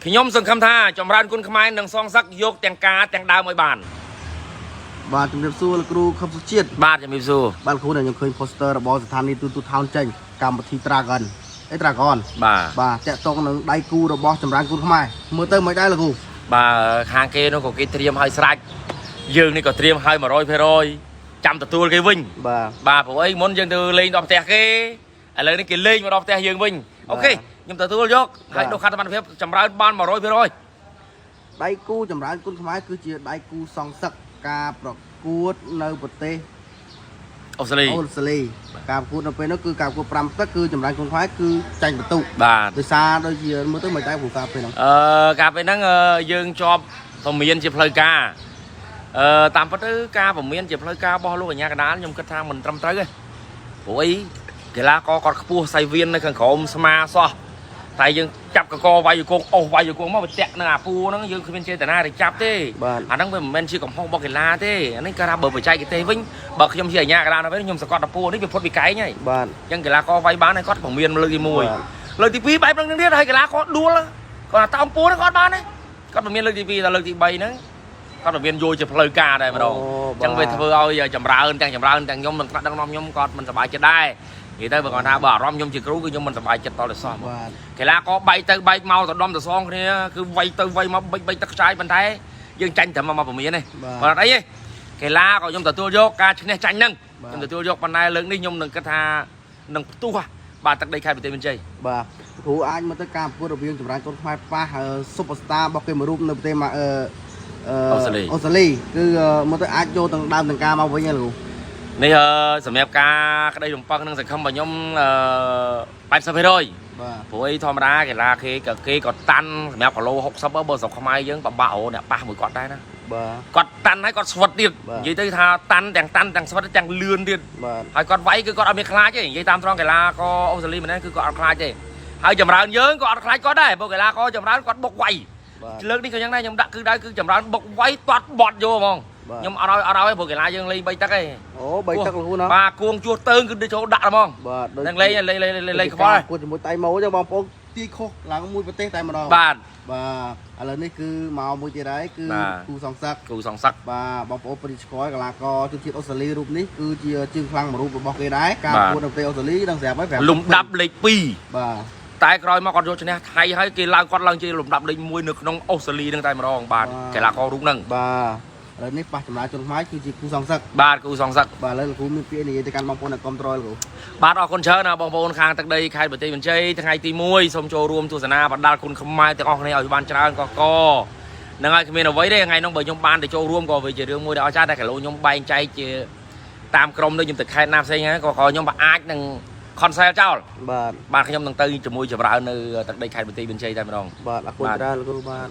ខ្ញុំសង្ឃឹមថាចម្រើនគុណខ្មែរនឹងសងសឹកយកទាំងការទាំងដើមឲ្យបានបាទជំរាបសួរលោកគ្រូខុបសុជាតិបាទជំរាបសួរបាទគ្រូដែលខ្ញុំឃើញ poster របស់ស្ថានីយ៍ទូថោនចេញកម្មវិធី Dragon បាទតាក់ទងនឹងដៃគូរបស់ចម្រើនគុណខ្មែរមើលទៅមិនដែរលោកគ្រូបាទខាងគេនោះក៏គេត្រៀមឲ្យស្រេចយើងនេះក៏ត្រៀមឲ្យ 100% ចាំទទួលគេវិញបាទព្រោះអីមុនយើងទៅលេងដល់ផ្ទះគេឥឡូវនេះគេលេងមកដល់ផ្ទះយើងវិញអូខេខ្ញុំទទួលយកហើយនោះខាត់សមត្ថភាពចម្រើនបាន 100% ដៃគូចម្រើនគុណខ្មែរគឺជាដៃគូសងសឹកការប្រកួតនៅប្រទេសអូស្ត្រាលីការប្រកួតនៅពេលនោះគឺការប្រកួត5ទឹកគឺចម្រើនគុណខ្មែរគឺចាញ់បន្ទុកបាទដោយសារដូចជាមើលទៅមិនដែរព្រោះការពេលហ្នឹងការពេលហ្នឹងយើងជាប់ពមៀនជាផ្លូវការតាមពិតទៅការពមៀនជាផ្លូវការរបស់លោកអាជ្ញាកណ្ដាលខ្ញុំគិតថាមិនត្រឹមត្រូវទេព្រោះអីកីឡាករគាត់ខ្ពស់សៃវៀននៅខាងក្រោមស្មាសោះតែយើងចាប់កកវាយគងអូសវាយគងមកវាតាក់នឹងអាពូហ្នឹងយើងគ្មានចេតនាទៅចាប់ទេអាហ្នឹងវាមិនមែនជាកំហុសរបស់កីឡាទេអានេះគេថាបើបច្ចេកទេសវិញបើខ្ញុំជាអាជ្ញាកណ្ដាលទៅខ្ញុំសកត់អាពូនេះវាផុតពីកែងហើយបាទអញ្ចឹងកីឡាករវាយបានហើយគាត់ពមៀនលើកទី1លើកទី2បែបហ្នឹងទៀតហើយកីឡាករដួលគាត់ថាតោមពូហ្នឹងគាត់បានហើយគាត់ពមៀនលើកទី2ដល់លើកទី3ហ្នឹងគាត់ពមៀនយល់ជាផ្លូវការដែរម្ដងអញ្ចឹងវាធ្វើឲ្យចម្រើនទាំងខ្ញុំនឹងថ្នាក់ដឹកនាំខ្ញុំគាត់មិនសប្បាយចិត្តដែរនិយាយទៅបើគាត់ថាបើអារម្មណ៍ខ្ញុំជាគ្រូគឺខ្ញុំមិនសប្បាយចិត្តតទៅសោះកីឡាករបែកទៅបែកមកទៅដុំទៅសងគ្នាគឺវាយទៅវាយមកបិចទឹកខ្ចាយប៉ុន្តែយើងចាញ់ត្រឹមមកពមៀនទេបើអត់អីទេកីឡាក៏ខ្ញុំទទួលយកការឈ្នះចាញ់ហ្នឹងខ្ញុំទទួលយកប៉ុន្តែលើកនេះខ្ញុំនឹងគិតថានឹងផ្ទុះបាទទឹកដីខេត្តបន្ទាយមានជ័យបាទគ្រូអាចមើលទៅការប្រកួតរវាងចម្រើនគុណខ្មែរប៉ះស៊ុបស្តាររបស់គេមួយរូបនៅប្រទេសអូស្ត្រាលីគឺមើលទៅអាចយកទាំងដើមទាំងការមកវិញហ៎លោកនេះសម្រាប់ការក្តីរំពឹងនឹងសង្ឃឹមរបស់ខ្ញុំ80%បាទព្រោះអីធម្មតាកីឡាគេក៏តាន់សម្រាប់គីឡូ60បើស្រុកខ្មែរយើងបបាក់រអ្នកប៉ះមួយគាត់ដែរណាបាទគាត់តាន់ហើយគាត់ស្វិតទៀតនិយាយទៅថាតាន់ទាំងស្វិតទាំងលឿនទៀតហើយគាត់វាយគឺគាត់អត់មានខ្លាចទេនិយាយតាមត្រង់កីឡាករអូស្ត្រាលីម្នាក់គឺគាត់អត់ខ្លាចទេហើយចម្រើនយើងក៏អត់ខ្លាចគាត់ដែរព្រោះកីឡាករចម្រើនគាត់បុកវាយលើកនេះក៏យ៉ាងដែរខ្ញុំដាក់គឺដៅគឺចម្រើនបុកវាយទាត់បត់យកហ្មងខ្ញុំអត់ឲ្យព្រោះកីឡាយើងលេង3ទឹកឯងអូ3ទឹកលោកគ្រូណាបាទគួងជួសទៅគឺចូលដាក់ហ្មងបាទនឹងលេងខ្វល់គួតជាមួយតៃម៉ូចឹងបងប្អូនទាយខុសឡើងមួយប្រទេសតែម្ដងបាទឥឡូវនេះគឺមកមួយទៀតហើយគឺគូសងសឹកបាទបងប្អូនព្រីស្គាល់កីឡាករជនជាតិអូស្ត្រាលីរូបនេះគឺជាជើងខ្លាំងមួយរូបរបស់គេដែរការប្រកួតនៅប្រទេសអូស្ត្រាលីដឹងស្រាប់ហើយលំដាប់លេខ2បាទតែក្រោយមកគាត់យកឈ្នះថៃហើយគេគាត់ឡើងជាលំដាប់លេខ1នៅក្នុងអូស្ត្រាលីនឹងតែម្ដងបាទកីឡាកររូបហ្នឹងបាទឥឡូវនេះប៉ះចម្រើនជនខ្មែរគឺជាគូសងសឹកបាទគូសងសឹកបាទឥឡូវលោកគ្រូមានពាក្យនិយាយទៅកាន់បងប្អូនអ្នកគាំទ្រលោកគ្រូបាទអរគុណច្រើនណាបងប្អូនខាងទឹកដីខេត្តបន្ទាយមានជ័យថ្ងៃទី1សូមចូលរួមទស្សនាបណ្ដាលគុណខ្មែរទាំងអស់គ្នាឲ្យបានច្រើនកកនឹងឲ្យគ្មានអ្វីទេថ្ងៃនោះបើខ្ញុំបានទៅចូលរួមក៏វាជារឿងមួយដែលអស្ចារ្យតែគីឡូខ្ញុំបែងចែកជាតាមក្រុមដូចខ្ញុំទៅខេត្តណាផ្សេងហ្នឹងក៏ខ្ញុំអាចនឹងconcert ចោលបាទខ្ញុំនឹងទៅជាមួយចម្រើននៅទឹកដីខេត្តបន្ទាយមានជ័យតែម្ដងបាទអរគុណច្រើនលោកគ្រូបាទ